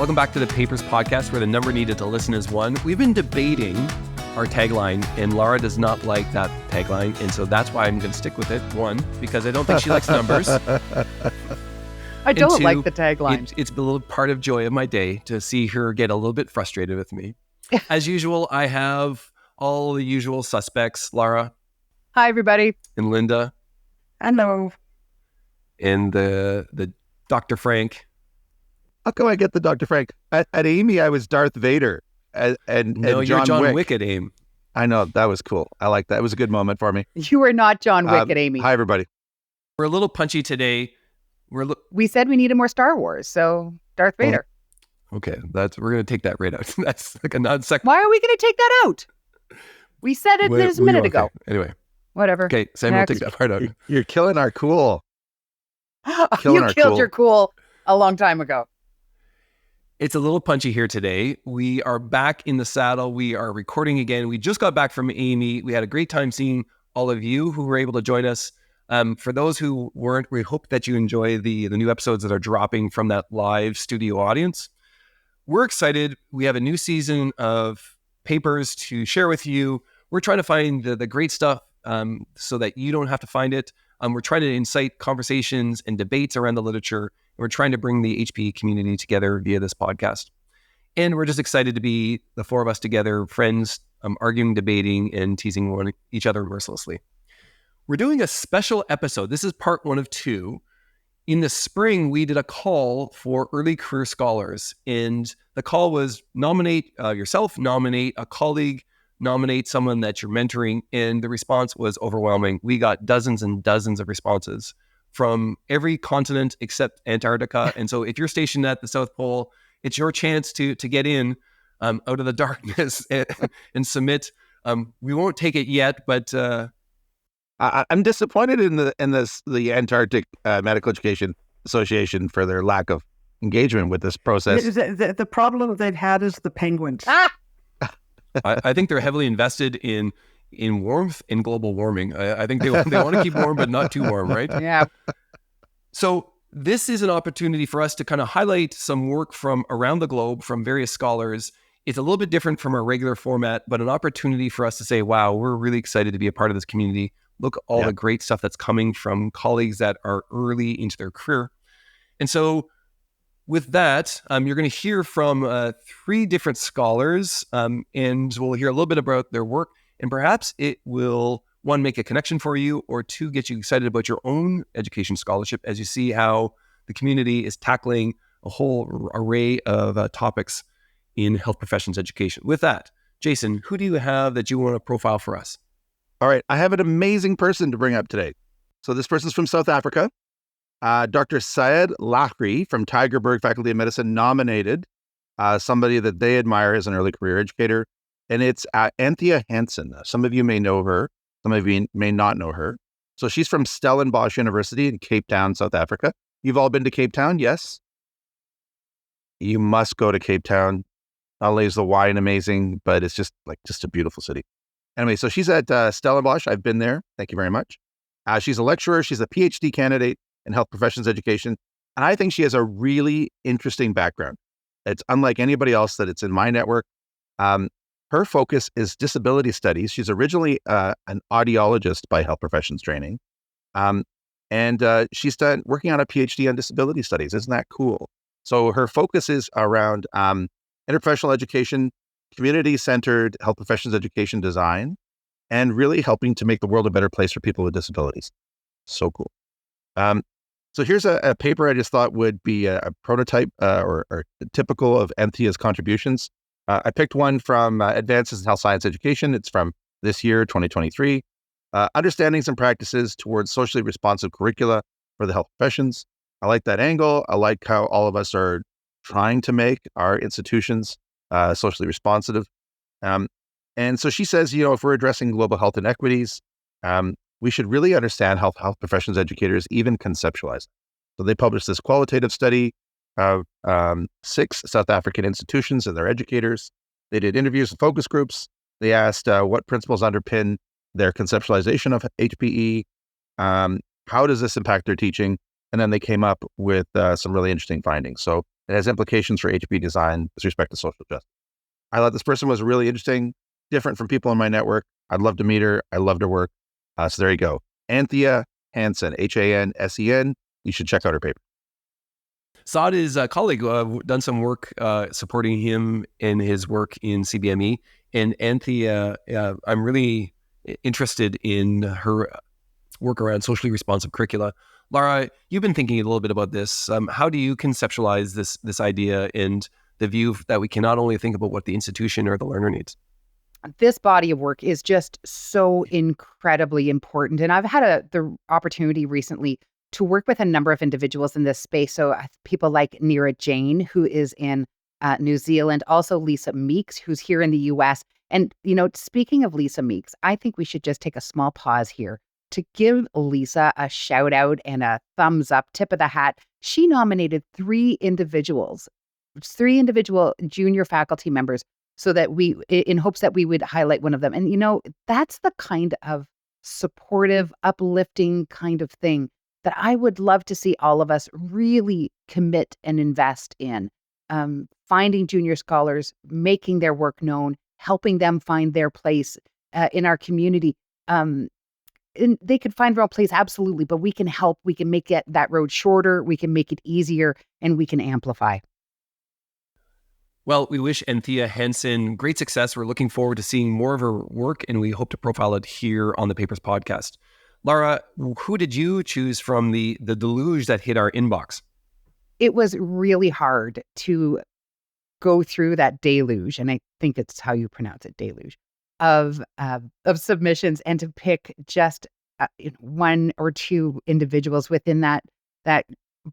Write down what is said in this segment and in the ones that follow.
Welcome back to the Papers Podcast, where the number needed to listen is 1. We've been debating our tagline, and Laura does not like that tagline, and so that's why I'm going to stick with it. 1, because I don't think she likes numbers. I don't 2, like the tagline. It's a little part of joy of my day to see her get a little bit frustrated with me. As usual, I have all the usual suspects, Laura. Hi, everybody. And Linda. Hello. And the Dr. Frank. How come I get the Dr. Frank? At Amy, I was Darth Vader. No, and you're John Wick Wick at AIM. I know. That was cool. I like that. It was a good moment for me. You are not John Wick at Amy. Hi, everybody. We're a little punchy today. We said we needed more Star Wars, so Darth Vader. Okay, we're going to take that right out. That's like a non-sequitur. Why are we going to take that out? We said it a minute ago. Anyway. Whatever. Okay, Sam will take that part out. You're killing our cool. You killed your cool a long time ago. It's a little punchy here today. We are back in the saddle. We are recording again. We just got back from Amy. We had a great time seeing all of you who were able to join us. For those who weren't, we hope that you enjoy the new episodes that are dropping from that live studio audience. We're excited. We have a new season of papers to share with you. We're trying to find the great stuff so that you don't have to find it. We're trying to incite conversations and debates around the literature. We're trying to bring the HP community together via this podcast. And we're just excited to be the 4 of us together, friends, arguing, debating, and teasing each other mercilessly. We're doing a special episode. This is part 1 of 2. In the spring, we did a call for early career scholars. And the call was nominate yourself, nominate a colleague, nominate someone that you're mentoring. And the response was overwhelming. We got dozens and dozens of responses from every continent except Antarctica. And so if you're stationed at the South Pole, it's your chance to get in out of the darkness and submit. We won't take it yet, but I'm disappointed in the Antarctic Medical Education Association for their lack of engagement with this process. The problem they've had is the penguins. I think they're heavily invested in warmth and global warming. I think they want to keep warm, but not too warm, right? Yeah. So this is an opportunity for us to kind of highlight some work from around the globe from various scholars. It's a little bit different from our regular format, but an opportunity for us to say, wow, we're really excited to be a part of this community. Look at all the great stuff that's coming from colleagues that are early into their career. And so with that, you're going to hear from 3 different scholars, and we'll hear a little bit about their work. And perhaps it will, 1, make a connection for you, or 2, get you excited about your own education scholarship as you see how the community is tackling a whole array of topics in health professions education. With that, Jason, who do you have that you want to profile for us? All right. I have an amazing person to bring up today. So this person's from South Africa. Dr. Syed Lahri from Tygerberg Faculty of Medicine nominated somebody that they admire as an early career educator. And it's Anthea Hansen. Some of you may know her. Some of you may not know her. So she's from Stellenbosch University in Cape Town, South Africa. You've all been to Cape Town, yes? You must go to Cape Town. Not only is the wine amazing, but it's just a beautiful city. Anyway, so she's at Stellenbosch. I've been there. Thank you very much. She's a lecturer. She's a PhD candidate in health professions education. And I think she has a really interesting background. It's unlike anybody else that it's in my network. Her focus is disability studies. She's originally an audiologist by health professions training. And she's working on a PhD on disability studies. Isn't that cool? So her focus is around interprofessional education, community-centered health professions education design, and really helping to make the world a better place for people with disabilities. So cool. So here's a paper I just thought would be a prototype or typical of Anthea's contributions. I picked one from Advances in Health Science Education. It's from this year, 2023. Understandings and practices towards socially responsive curricula for the health professions. I like that angle. I like how all of us are trying to make our institutions socially responsive. And so she says, if we're addressing global health inequities, we should really understand how health professions educators even conceptualize. So they published this qualitative study of 6 South African institutions and their educators. They did interviews and focus groups. They asked what principles underpin their conceptualization of HPE. How does this impact their teaching? And then they came up with some really interesting findings. So It has implications for HP design with respect to social justice. I thought this person was really interesting, different from people in my network. I'd love to meet her. I loved her work. So there you go. Anthea Hansen, Hansen. You should check out her paper. Saad is a colleague, done some work supporting him in his work in CBME. And Anthea, I'm really interested in her work around socially responsive curricula. Lara, you've been thinking a little bit about this. How do you conceptualize this idea and the view that we can not only think about what the institution or the learner needs? This body of work is just so incredibly important. And I've had the opportunity recently to work with a number of individuals in this space. So people like Neera Jain, who is in New Zealand, also Lisa Meeks, who's here in the US. And, speaking of Lisa Meeks, I think we should just take a small pause here to give Lisa a shout out and a thumbs up, tip of the hat. She nominated three individual junior faculty members so that in hopes that we would highlight one of them. And, that's the kind of supportive, uplifting kind of thing that I would love to see all of us really commit and invest in. Finding junior scholars, making their work known, helping them find their place in our community. And they could find their own place, absolutely, but we can help. We can make that road shorter. We can make it easier, and we can amplify. Well, we wish Anthea Hansen great success. We're looking forward to seeing more of her work, and we hope to profile it here on the Papers podcast. Lara, who did you choose from the deluge that hit our inbox? It was really hard to go through that deluge, and I think it's how you pronounce it, deluge, of submissions, and to pick just one or two individuals within that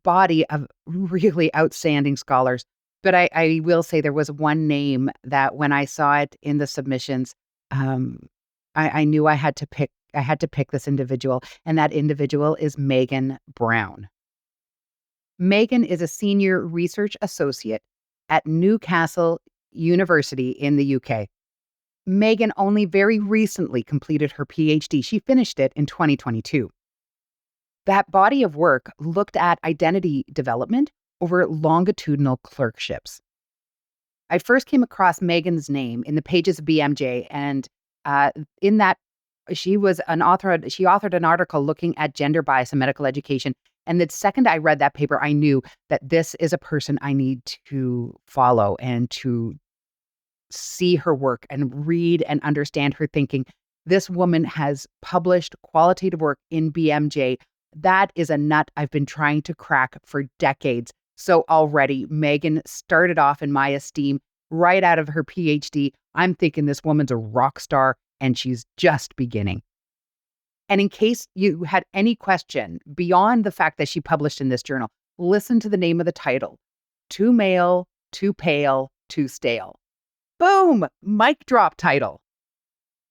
body of really outstanding scholars. But I will say there was one name that when I saw it in the submissions, I knew I had to pick this individual, and that individual is Megan Brown. Megan is a senior research associate at Newcastle University in the UK. Megan only very recently completed her PhD. She finished it in 2022. That body of work looked at identity development over longitudinal clerkships. I first came across Megan's name in the pages of BMJ, and in that, she was an author. She authored an article looking at gender bias in medical education. And the second I read that paper, I knew that this is a person I need to follow and to see her work and read and understand her thinking. This woman has published qualitative work in BMJ. That is a nut I've been trying to crack for decades. So already, Megan started off in my esteem right out of her PhD. I'm thinking this woman's a rock star, and she's just beginning. And in case you had any question beyond the fact that she published in this journal, listen to the name of the title: Too Male, Too Pale, Too Stale. Boom! Mic drop title.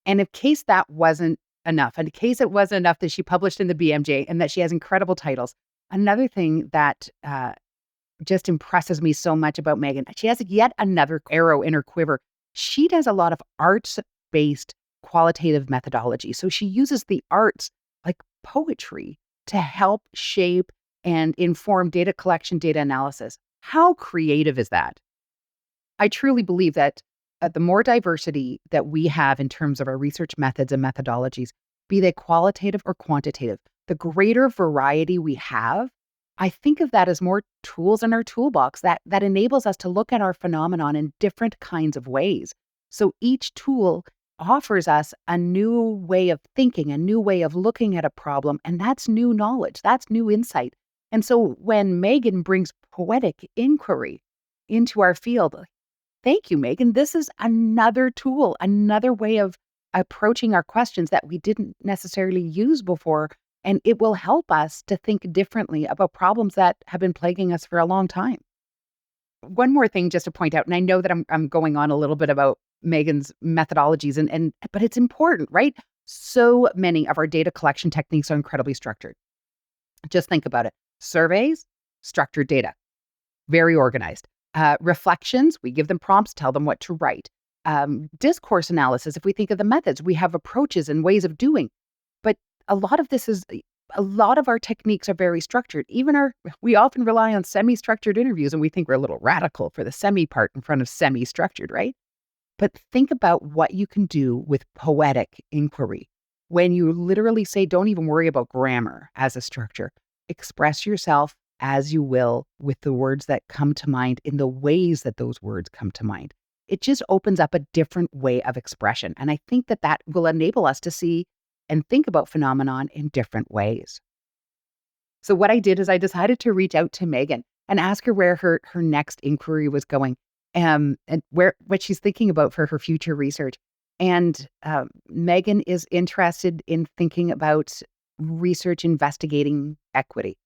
And in case that wasn't enough, and in case it wasn't enough that she published in the BMJ and that she has incredible titles, another thing that just impresses me so much about Megan, she has yet another arrow in her quiver. She does a lot of arts-based qualitative methodology. So she uses the arts, like poetry, to help shape and inform data collection, data analysis. How creative is that? I truly believe that the more diversity that we have in terms of our research methods and methodologies, be they qualitative or quantitative, the greater variety we have, I think of that as more tools in our toolbox that enables us to look at our phenomenon in different kinds of ways. So each tool offers us a new way of thinking, a new way of looking at a problem, and that's new knowledge, that's new insight. And so when Megan brings poetic inquiry into our field, thank you, Megan. This is another tool, another way of approaching our questions that we didn't necessarily use before, and it will help us to think differently about problems that have been plaguing us for a long time. One more thing just to point out, and I know that I'm going on a little bit about Megan's methodologies, but it's important, right? So many of our data collection techniques are incredibly structured. Just think about it. Surveys, structured data, very organized. Reflections, we give them prompts, tell them what to write. Discourse analysis, if we think of the methods, we have approaches and ways of doing. But a lot of this is a lot of our techniques are very structured. We often rely on semi-structured interviews, and we think we're a little radical for the semi part in front of semi-structured, right? But think about what you can do with poetic inquiry when you literally say, don't even worry about grammar as a structure. Express yourself as you will with the words that come to mind in the ways that those words come to mind. It just opens up a different way of expression. And I think that will enable us to see and think about phenomenon in different ways. So what I did is I decided to reach out to Megan and ask her where her next inquiry was going, and what she's thinking about for her future research. And Megan is interested in thinking about research investigating equity.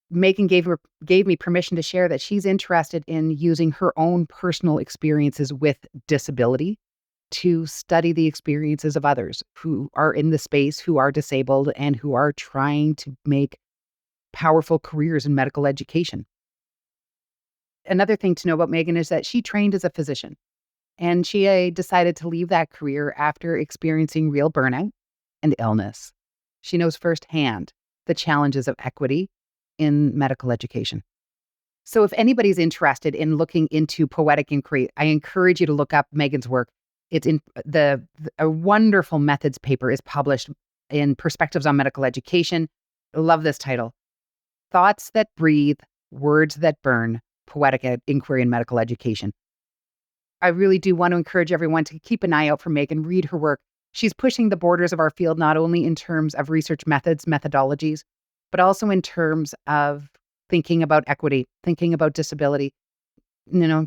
Megan gave me permission to share that she's interested in using her own personal experiences with disability to study the experiences of others who are in the space, who are disabled, and who are trying to make powerful careers in medical education. Another thing to know about Megan is that she trained as a physician, and she decided to leave that career after experiencing real burnout and illness. She knows firsthand the challenges of equity in medical education. So if anybody's interested in looking into poetic inquiry, I encourage you to look up Megan's work. It's in a wonderful methods paper is published in Perspectives on Medical Education. I love this title. Thoughts That Breathe, Words That Burn, Poetic Inquiry in Medical Education. I really do want to encourage everyone to keep an eye out for Megan, read her work. She's pushing the borders of our field, not only in terms of research methods, methodologies, but also in terms of thinking about equity, thinking about disability.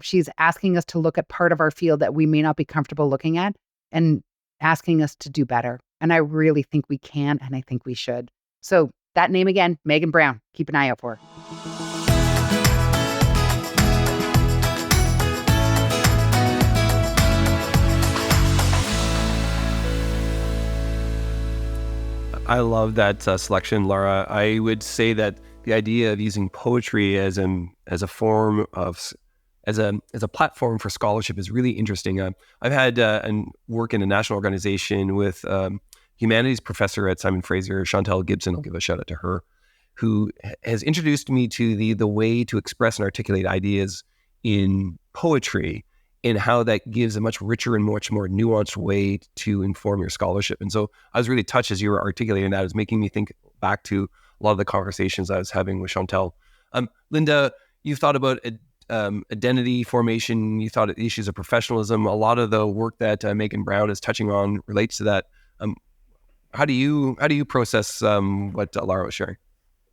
She's asking us to look at part of our field that we may not be comfortable looking at and asking us to do better. And I really think we can, and I think we should. So that name again, Megan Brown. Keep an eye out for her. I love that selection, Laura. I would say that the idea of using poetry as a form of as a platform for scholarship is really interesting. I've had work in a national organization with humanities professor at Simon Fraser, Chantal Gibson. I'll give a shout out to her, who has introduced me to the way to express and articulate ideas in poetry, and how that gives a much richer and much more nuanced way to inform your scholarship. And so I was really touched as you were articulating that. It was making me think back to a lot of the conversations I was having with Chantal. Linda, you've thought about identity formation. You thought of issues of professionalism. A lot of the work that Megan Brown is touching on relates to that. How do you process what Laura was sharing?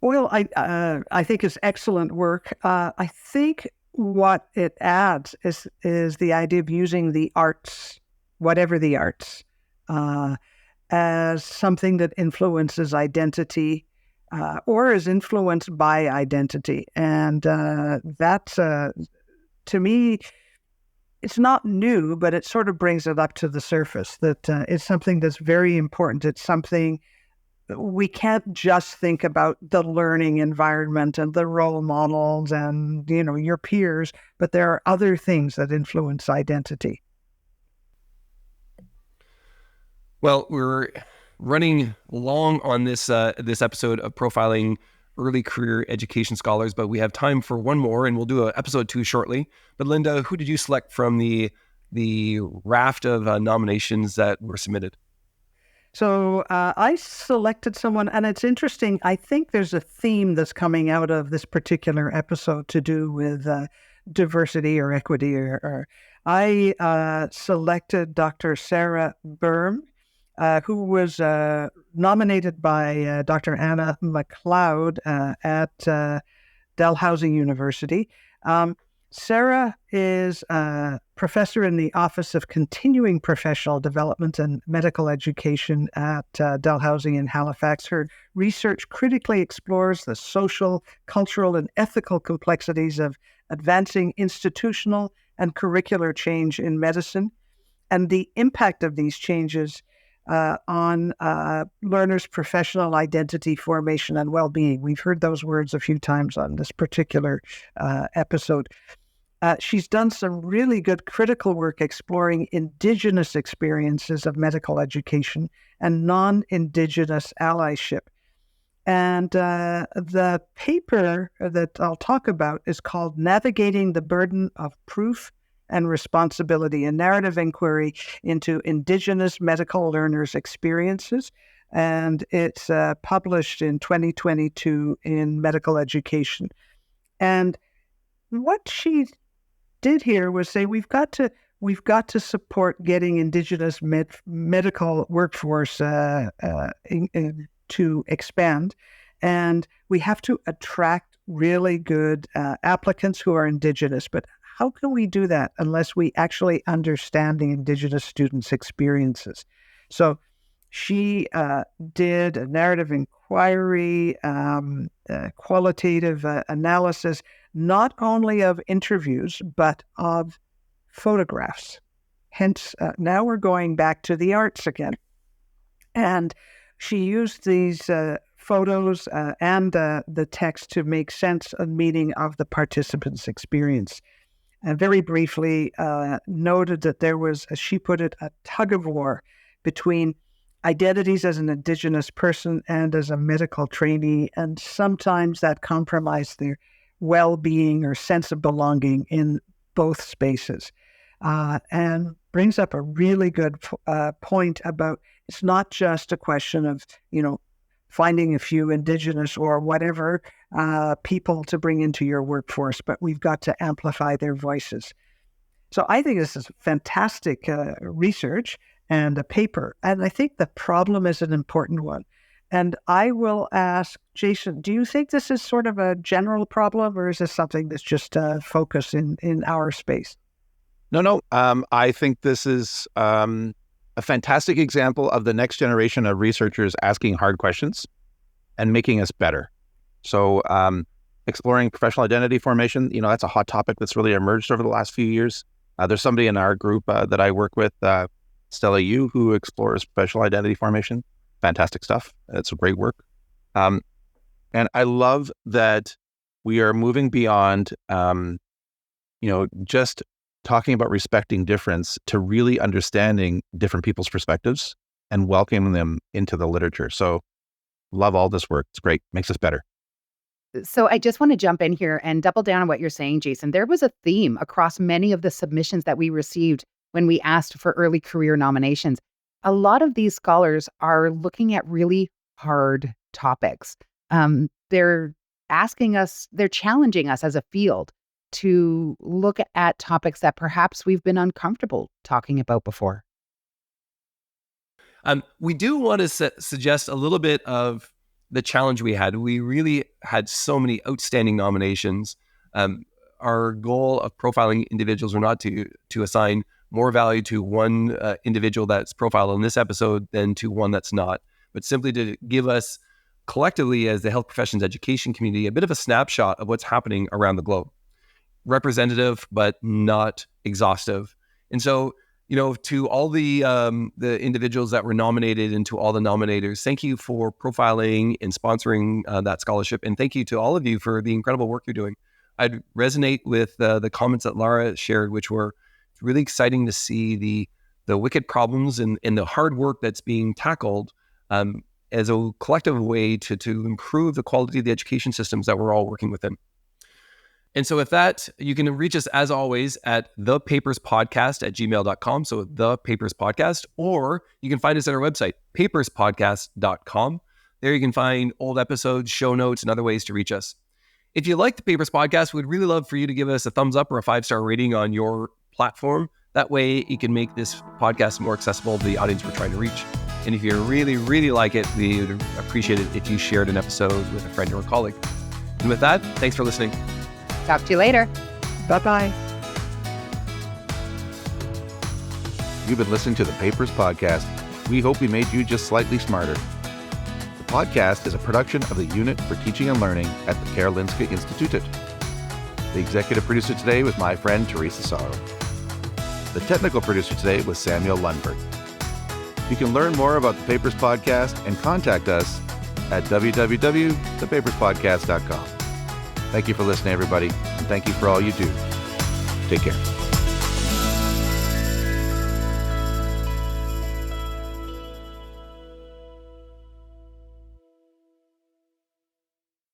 Well, I think it's excellent work. I think what it adds is the idea of using the arts, whatever the arts, as something that influences identity or is influenced by identity. And that's, to me, it's not new, but it sort of brings it up to the surface that it's something that's very important. It's something we can't just think about the learning environment and the role models and, your peers, but there are other things that influence identity. Well, we're running long on this episode of profiling early career education scholars, but we have time for one more, and we'll do episode 2 shortly. But Linda, who did you select from the raft of nominations that were submitted? So I selected someone, and it's interesting. I think there's a theme that's coming out of this particular episode to do with diversity or equity. I selected Dr. Sarah Berm, who was nominated by Dr. Anna McLeod at Dalhousie University. Sarah is a professor in the Office of Continuing Professional Development and Medical Education at Dalhousie in Halifax. Her research critically explores the social, cultural, and ethical complexities of advancing institutional and curricular change in medicine and the impact of these changes on learners' professional identity formation and well-being. We've heard those words a few times on this particular episode. She's done some really good critical work exploring Indigenous experiences of medical education and non-Indigenous allyship. And the paper that I'll talk about is called Navigating the Burden of Proof and Responsibility, a narrative inquiry into Indigenous medical learners' experiences. And it's published in 2022 in Medical Education. And what she did here was say we've got to support getting Indigenous medical workforce to expand, and we have to attract really good applicants who are Indigenous. But how can we do that unless we actually understand the Indigenous students' experiences? So she did a narrative inquiry, qualitative analysis, not only of interviews, but of photographs. Hence, now we're going back to the arts again. And she used these photos and the text to make sense of meaning of the participants' experience. And very briefly noted that there was, as she put it, a tug of war between identities as an Indigenous person and as a medical trainee, and sometimes that compromised their well-being or sense of belonging in both spaces. And brings up a really good point about it's not just a question of, finding a few Indigenous or whatever people to bring into your workforce, but we've got to amplify their voices. So I think this is fantastic research and a paper. And I think the problem is an important one. And I will ask Jason, do you think this is sort of a general problem, or is this something that's just focused in our space? No. I think this is a fantastic example of the next generation of researchers asking hard questions and making us better. So exploring professional identity formation, that's a hot topic that's really emerged over the last few years. There's somebody in our group that I work with, Stella Yu, who explores professional identity formation. Fantastic stuff. It's great work. And I love that we are moving beyond, just talking about respecting difference to really understanding different people's perspectives and welcoming them into the literature. So love all this work. It's great. Makes us better. So I just want to jump in here and double down on what you're saying, Jason. There was a theme across many of the submissions that we received when we asked for early career nominations. A lot of these scholars are looking at really hard topics. They're challenging us as a field to look at topics that perhaps we've been uncomfortable talking about before. We do want to suggest a little bit of the challenge we had. We really had so many outstanding nominations. Our goal of profiling individuals were not to assign more value to one individual that's profiled in this episode than to one that's not, but simply to give us collectively as the health professions education community a bit of a snapshot of what's happening around the globe. Representative, but not exhaustive. And so, to all the individuals that were nominated and to all the nominators, thank you for profiling and sponsoring that scholarship. And thank you to all of you for the incredible work you're doing. I'd resonate with the comments that Lara shared, which were really exciting to see the wicked problems and the hard work that's being tackled as a collective way to improve the quality of the education systems that we're all working within. And so with that, you can reach us as always at thepaperspodcast@gmail.com. So The Papers Podcast, or you can find us at our website, paperspodcast.com. There you can find old episodes, show notes, and other ways to reach us. If you like the Papers Podcast, we'd really love for you to give us a thumbs up or a 5-star rating on your platform. That way it can make this podcast more accessible to the audience we're trying to reach. And if you really, really like it, we would appreciate it if you shared an episode with a friend or a colleague. And with that, thanks for listening. Talk to you later. Bye-bye. You've been listening to the Papers Podcast. We hope we made you just slightly smarter. The podcast is a production of the Unit for Teaching and Learning at the Karolinska Institutet. The executive producer today was my friend Teresa Sorrow. The technical producer today was Samuel Lundberg. You can learn more about the Papers Podcast and contact us at www.thepaperspodcast.com. Thank you for listening, everybody, and thank you for all you do. Take care.